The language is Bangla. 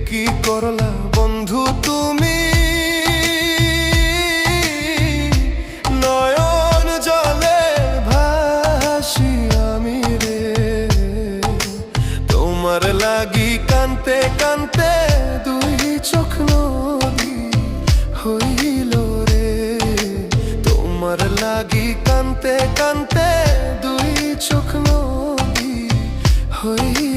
কি করলা বন্ধু তুমি, নয়ন জলে ভাসি আমি রে। তোমার লাগি কানতে কানতে দুই চোখ নদী হইল রে। তোমার লাগি কানতে কানতে দুই চোখ নদী হইল।